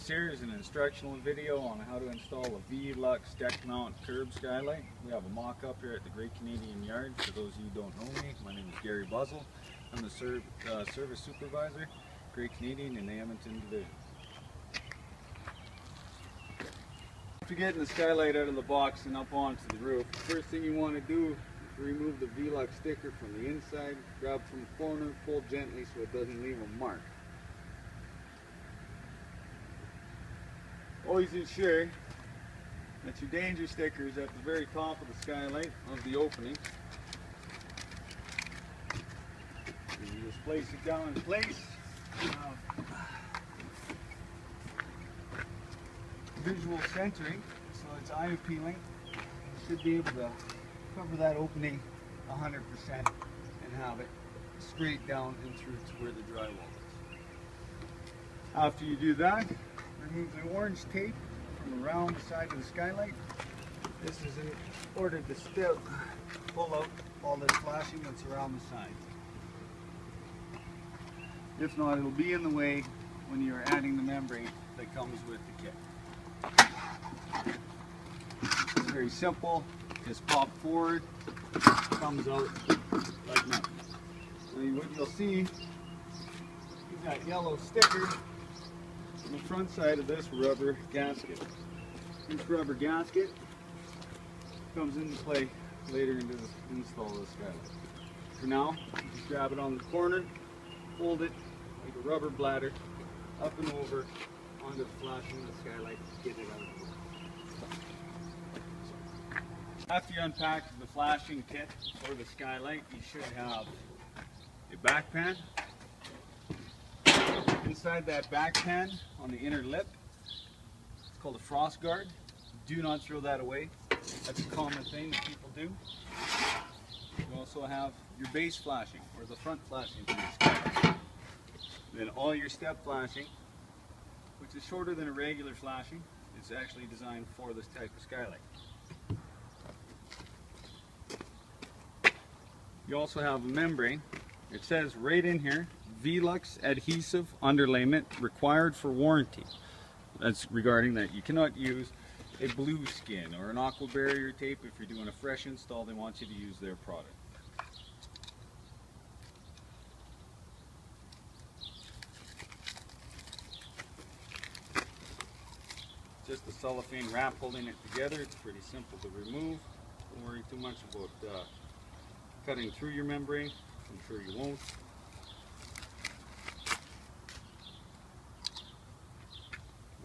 This here is an instructional video on how to install a V-Lux deck mount curb skylight. We have a mock-up here at the Great Canadian Yard. For those of you who don't know me, my name is Gary Buzzell. I'm the service supervisor, Great Canadian in the Edmonton Division. After getting the skylight out of the box and up onto the roof, the first thing you want to do is remove the V-Lux sticker from the inside, grab from the corner, pull gently so it doesn't leave a mark. Always ensure that your danger sticker is at the very top of the skylight of the opening. And you just place it down in place. Visual centering, so it's eye appealing. You should be able to cover that opening 100% and have it straight down and through to where the drywall is. After you do that, remove the orange tape from around the side of the skylight. This is in order to still pull out all this flashing that's around the side. If not, it'll be in the way when you're adding the membrane that comes with the kit. It's very simple. Just pop forward, comes out like that. And what you'll see is that yellow sticker on the front side of this rubber gasket. This rubber gasket comes into play later into the install of the skylight. For now, just grab it on the corner, fold it like a rubber bladder, up and over onto the flashing of the skylight to get it out of the way. After you unpack the flashing kit for the skylight, you should have a back pan. Inside that back pan, on the inner lip, it's called a frost guard. Do not throw that away. That's a common thing that people do. You also have your base flashing, or the front flashing for the skylight. Then all your step flashing, which is shorter than a regular flashing, is actually designed for this type of skylight. You also have a membrane. It says right in here, V-Lux adhesive underlayment required for warranty. That's regarding that you cannot use a blue skin or an aqua barrier tape. If you're doing a fresh install, they want you to use their product. Just a cellophane wrap holding it together. It's pretty simple to remove. Don't worry too much about cutting through your membrane. I'm sure you won't.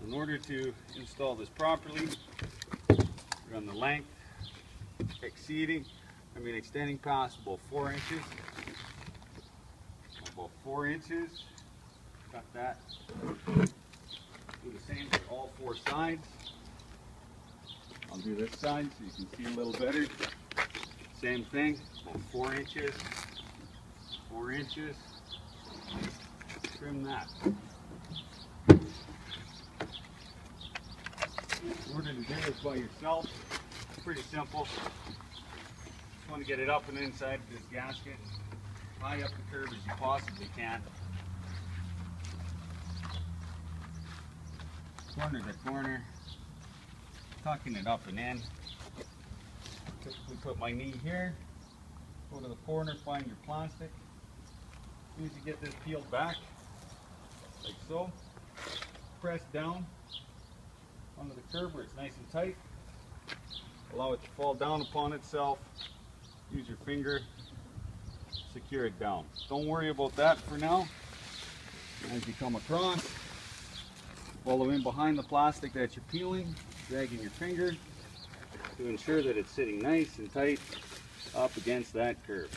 In order to install this properly, run the length, extending past about 4 inches. About 4 inches. Cut that. Do the same for all 4 sides. I'll do this side so you can see a little better. Same thing, about 4 inches. 4 inches. Trim that. In order to do this by yourself, it's pretty simple. Just want to get it up and inside of this gasket, high up the curb as you possibly can. Corner to corner, tucking it up and in. Typically put my knee here, go to the corner, find your plastic. As soon as you get this peeled back, like so, press down onto the curb where it's nice and tight. Allow it to fall down upon itself. Use your finger, secure it down. Don't worry about that for now. As you come across, follow in behind the plastic that you're peeling, dragging your finger to ensure that it's sitting nice and tight up against that curb.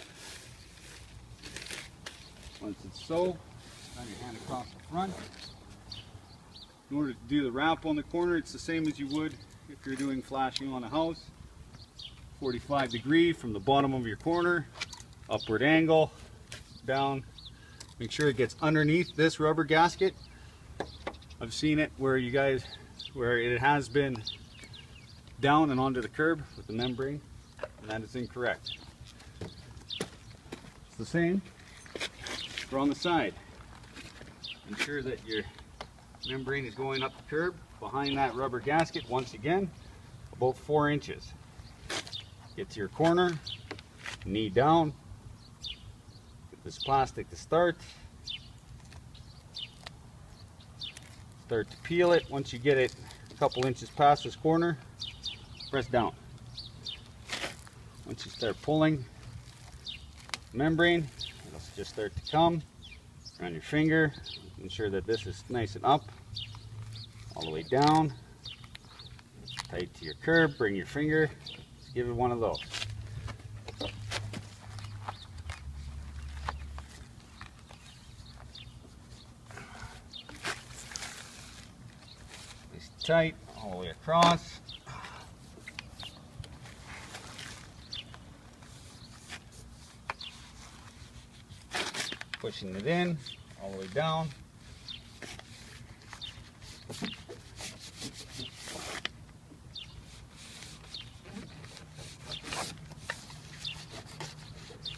Once it's so, run your hand across the front. In order to do the wrap on the corner, it's the same as you would if you're doing flashing on a house. 45 degree from the bottom of your corner, upward angle, down. Make sure it gets underneath this rubber gasket. I've seen it where it has been down and onto the curb with the membrane, and that is incorrect. It's the same for on the side. Ensure that your Membrane is going up the curb behind that rubber gasket once again, about 4 inches. Get to your corner, knee down, get this plastic to start to peel it. Once you get it a couple inches past this corner, press down. Once you start pulling membrane, it'll just start to come around your finger. Ensure that this is nice and up, all the way down, tight to your curb. Bring your finger, just give it one of those. Nice and tight, all the way across. Pushing it in, all the way down.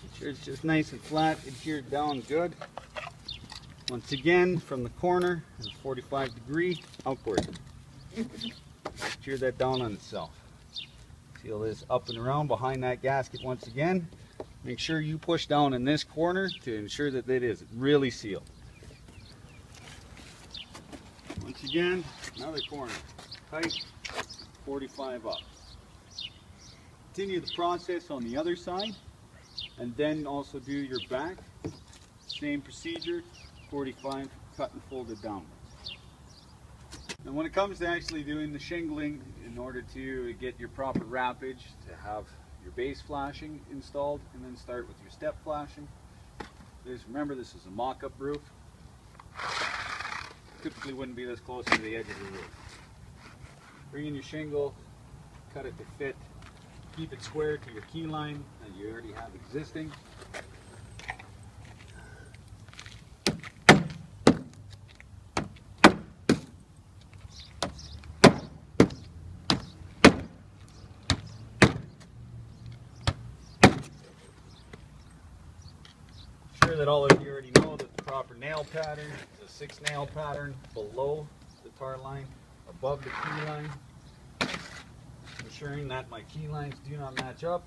Make sure it's just nice and flat, adhered down good. Once again, from the corner, 45 degree outward. Adhere that down on itself. Seal this up and around behind that gasket once again. Make sure you push down in this corner to ensure that it is really sealed. Once again, another corner, tight, 45 up. Continue the process on the other side, and then also do your back. Same procedure, 45, cut and folded downwards. And when it comes to actually doing the shingling, in order to get your proper wrappage, to have your base flashing installed, and then start with your step flashing. Remember, this is a mock-up roof. Typically wouldn't be this close to the edge of the roof. Bring in your shingle, cut it to fit, keep it square to your key line that you already have existing. That all of you already know that the proper nail pattern is a 6-nail pattern below the tar line, above the key line, ensuring that my key lines do not match up.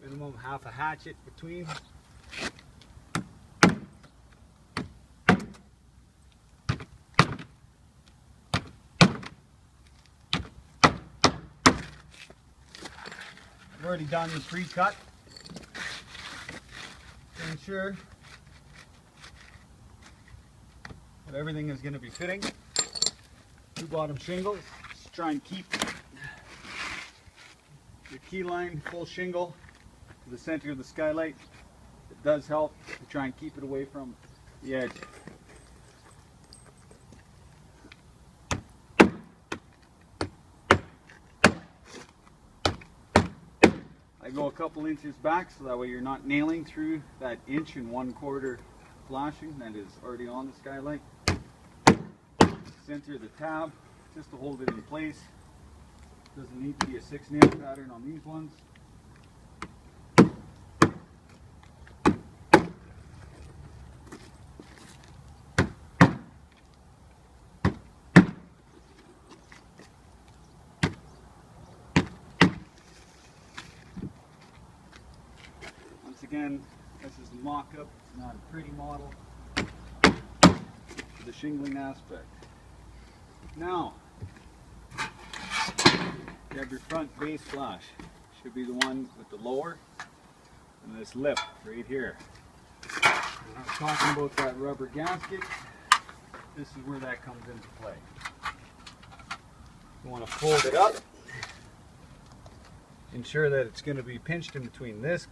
Minimum half a hatchet between. I've already done the pre-cut to ensure that everything is going to be fitting. 2 bottom shingles. Just try and keep your key line full shingle to the center of the skylight. It does help to try and keep it away from the edge. I go a couple inches back so that way you're not nailing through that 1.25 inch flashing that is already on the skylight. Center the tab just to hold it in place. Doesn't need to be a 6-nail pattern on these ones. Again, this is a mock-up, it's not a pretty model for the shingling aspect. Now, you have your front base flash. Should be the one with the lower and this lip right here. When I was talking about that rubber gasket, this is where that comes into play. You want to fold it up, ensure that it's going to be pinched in between this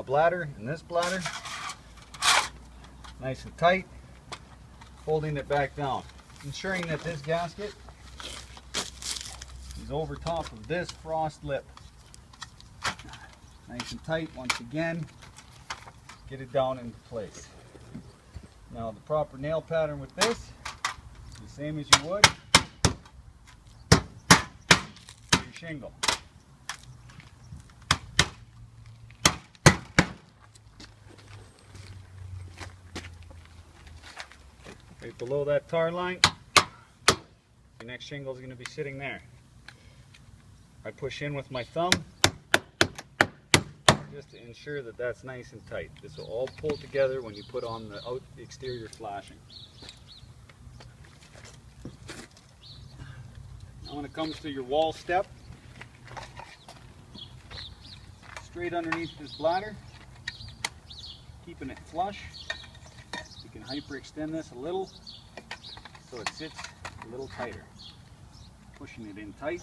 bladder and this bladder, nice and tight, folding it back down, ensuring that this gasket is over top of this frost lip. Nice and tight once again, get it down into place. Now the proper nail pattern with this is the same as you would your shingle. right below that tar line. Your next shingle is going to be sitting there. I push in with my thumb just to ensure that that's nice and tight. This will all pull together when you put on the exterior flashing. Now when it comes to your wall step, straight underneath this bladder, keeping it flush. You can hyperextend this a little so it sits a little tighter. Pushing it in tight.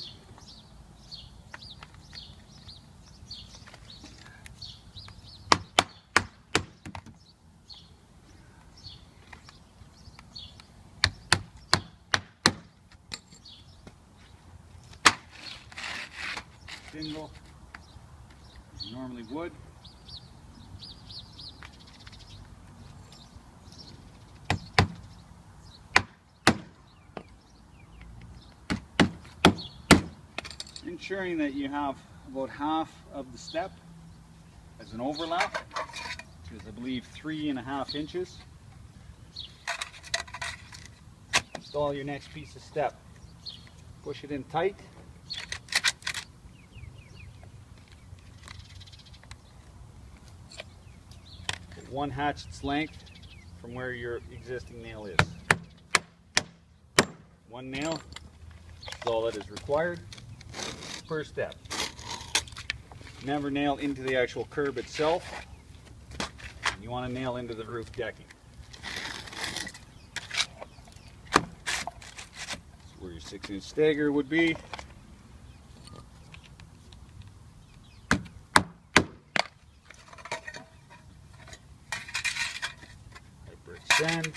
Shingle, as you normally would. Ensuring that you have about half of the step as an overlap, which is I believe 3.5 inches. Install your next piece of step. Push it in tight. Put 1 hatchet's length from where your existing nail is. 1 nail is all that is required per step. Never nail into the actual curb itself. You want to nail into the roof decking. That's where your 6-inch stagger would be. Hyperextend.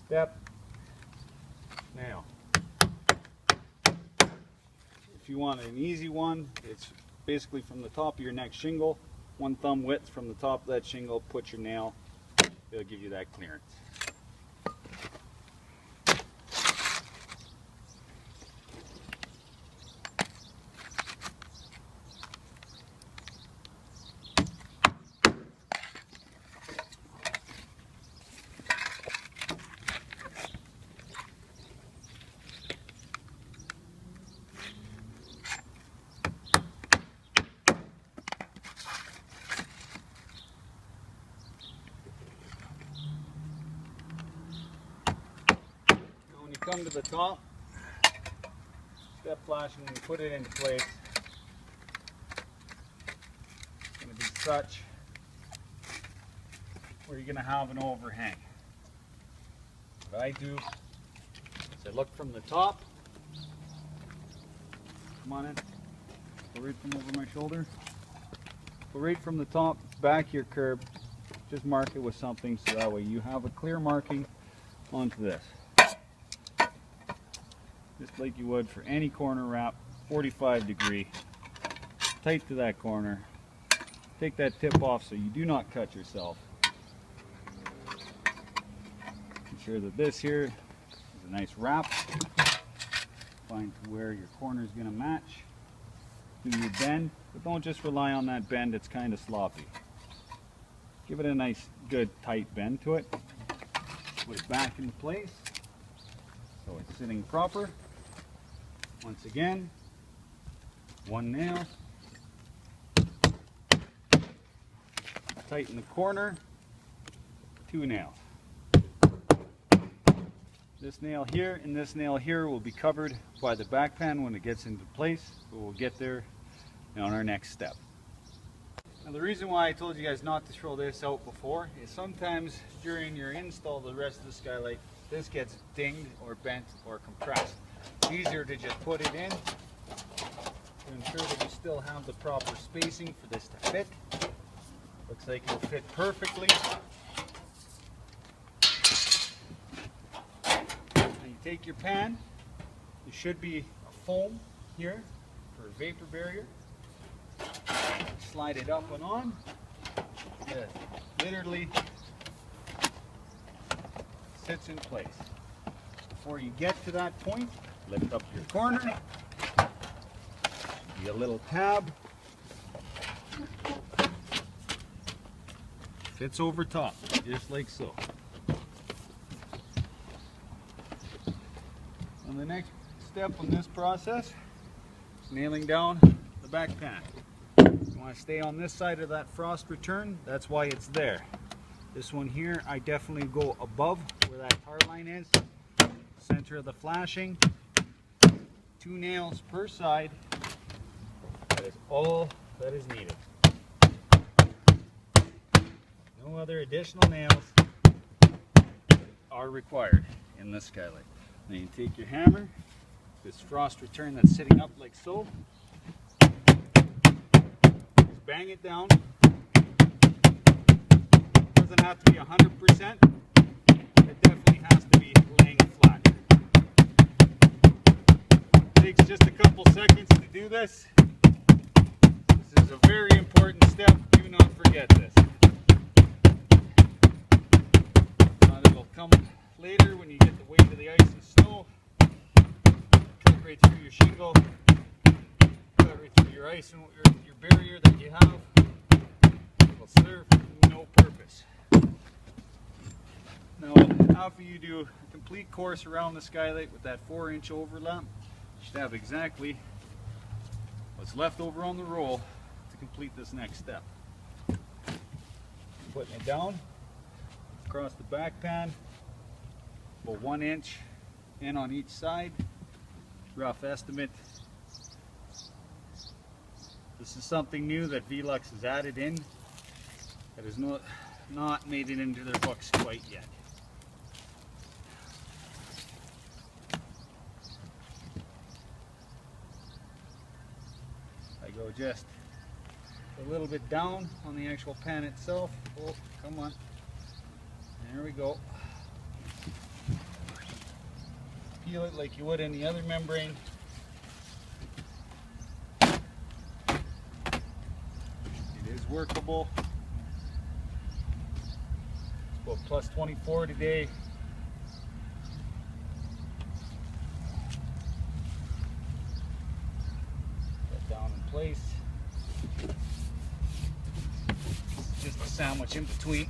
Step. Nail. If you want an easy one, it's basically from the top of your next shingle, 1 thumb width from the top of that shingle, put your nail, it'll give you that clearance. Come to the top, step flashing and put it into place. It's going to be such where you're going to have an overhang. What I do is I look from the top, come on in, go right from over my shoulder, go right from the top back your curb, just mark it with something so that way you have a clear marking onto this. Just like you would for any corner wrap, 45 degree, tight to that corner. Take that tip off so you do not cut yourself. Ensure that this here is a nice wrap. Find to where your corner is going to match. Do your bend, but don't just rely on that bend, it's kind of sloppy. Give it a nice, good, tight bend to it. Put it back into place so it's sitting proper. Once again, 1 nail, tighten the corner, 2 nails. This nail here and this nail here will be covered by the back pan when it gets into place, but we'll get there on our next step. Now the reason why I told you guys not to throw this out before is sometimes during your install of the rest of the skylight, this gets dinged or bent or compressed. It's easier to just put it in to ensure that you still have the proper spacing for this to fit. Looks like it'll fit perfectly. Now you take your pan, there should be a foam here for a vapor barrier. Slide it up and on. It literally sits in place. Before you get to that point, lift up your corner. Be a little tab. Sits over top, just like so. And the next step in this process is nailing down the back pan. You want to stay on this side of that frost return, that's why it's there. This one here, I definitely go above where that tar line is, center of the flashing, 2 nails per side. That is all that is needed. No other additional nails are required in this skylight. Then you take your hammer, this frost return that's sitting up like so, just bang it down. Doesn't have to be 100%, it definitely has to be laying it flat. It takes just a couple seconds to do this. This is a very important step, do not forget this. It'll come later when you get the weight of the ice and snow. Cut right through your shingle, cut right through your ice and your barrier that you have. It will serve no purpose. Now, after you do a complete course around the skylight with that 4-inch overlap, you should have exactly what's left over on the roll to complete this next step. Putting it down across the back pan, about 1 inch in on each side, rough estimate. This is something new that Velux has added in that has not made it into their books quite yet. I go just a little bit down on the actual pan itself. Oh, come on. There we go. Peel it like you would any other membrane. It is workable. It's about plus 24 today. Get down in place. Just a sandwich in between.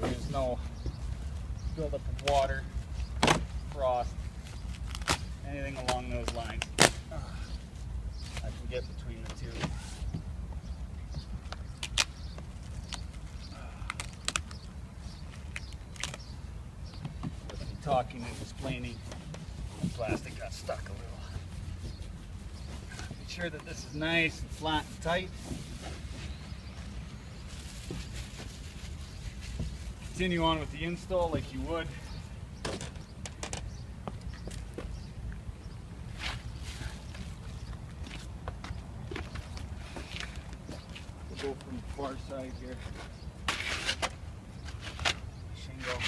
There's no buildup of water, frost, anything along those lines. I can get between the two. With me talking and explaining, the plastic got stuck a little. Make sure that this is nice and flat and tight. Continue on with the install like you would. We'll go from the far side here. Shingle.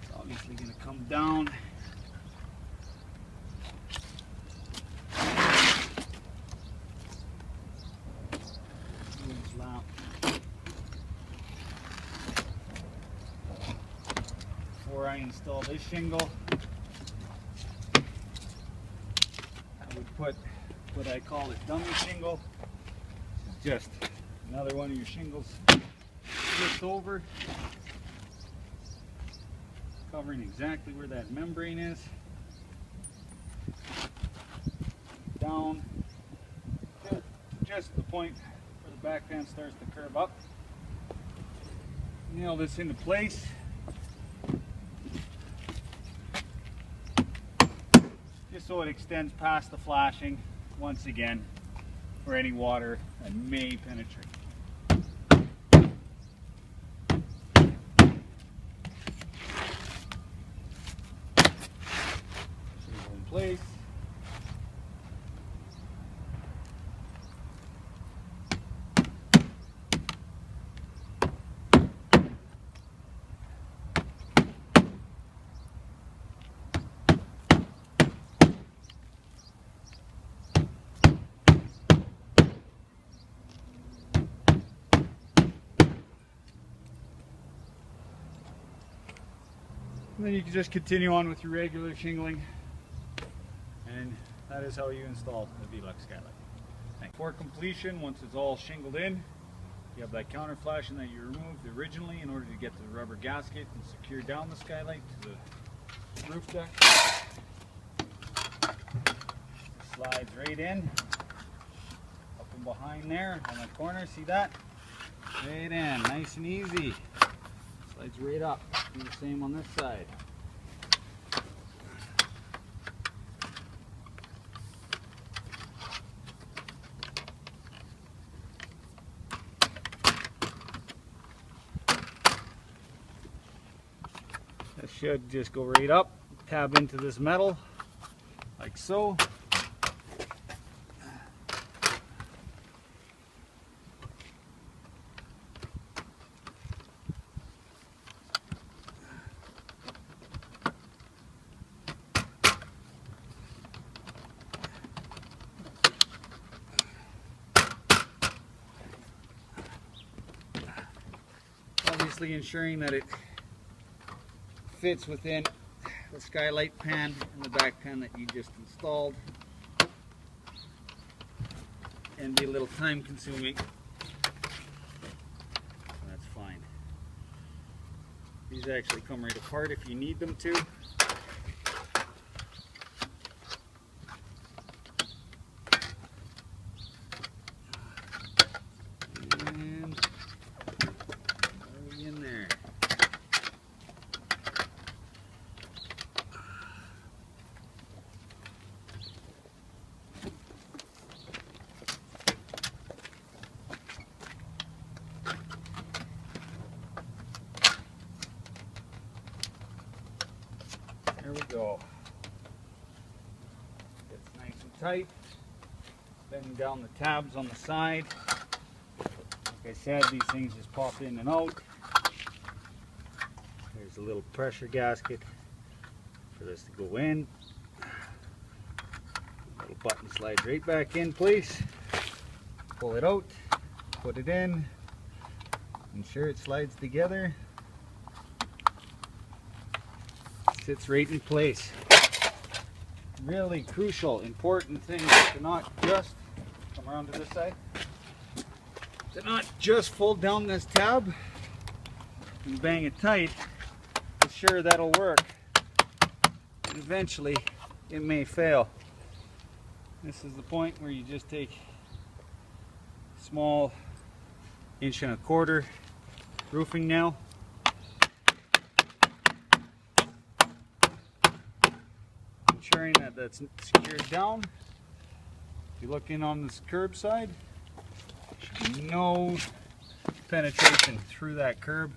It's obviously going to come down. Before I install this shingle, I would put what I call a dummy shingle. It's just another one of your shingles flips over, covering exactly where that membrane is. Down to just the point where the back pan starts to curve up. Nail this into place. Just so it extends past the flashing once again, for any water that may penetrate. Shingle in place. And then you can just continue on with your regular shingling, and that is how you install the Velux skylight. For completion, once it's all shingled in, you have that counter flashing that you removed originally in order to get the rubber gasket and secure down the skylight to the roof deck. It slides right in, up and behind there on the corner, see that? Right in, nice and easy. Slides right up. Do the same on this side. That should just go right up, tab into this metal, like so. Obviously ensuring that it fits within the skylight pan and the back pan that you just installed, and be a little time consuming. That's fine. These actually come right apart if you need them to. And already in there. There we go. It's nice and tight. Bending down the tabs on the side. Like I said, these things just pop in and out. There's a little pressure gasket for this to go in. Little button slides right back in place. Pull it out, put it in, ensure it slides together. Sits right in place. Really crucial, important thing to not just come around to this side. To not just fold down this tab and bang it tight. Sure, that'll work. And eventually, it may fail. This is the point where you just take a small 1.25 inch roofing nail. Ensuring that that's secured down. If you look in on this curb side, there should be no penetration through that curb,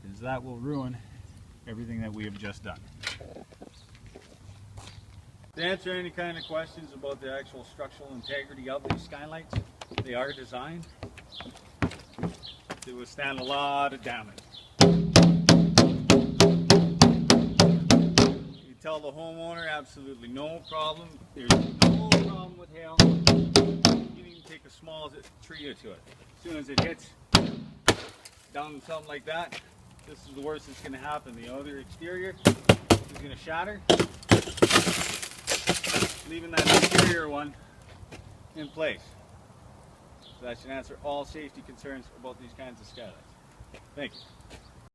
because that will ruin everything that we have just done. To answer any kind of questions about the actual structural integrity of these skylights, they are designed to withstand a lot of damage. You tell the homeowner absolutely no problem. There's no problem with hail. You can even take a small tree to it. As soon as it hits down something like that, this is the worst that's going to happen. The outer exterior is going to shatter, leaving that interior one in place. So that should answer all safety concerns about these kinds of skylights. Thank you.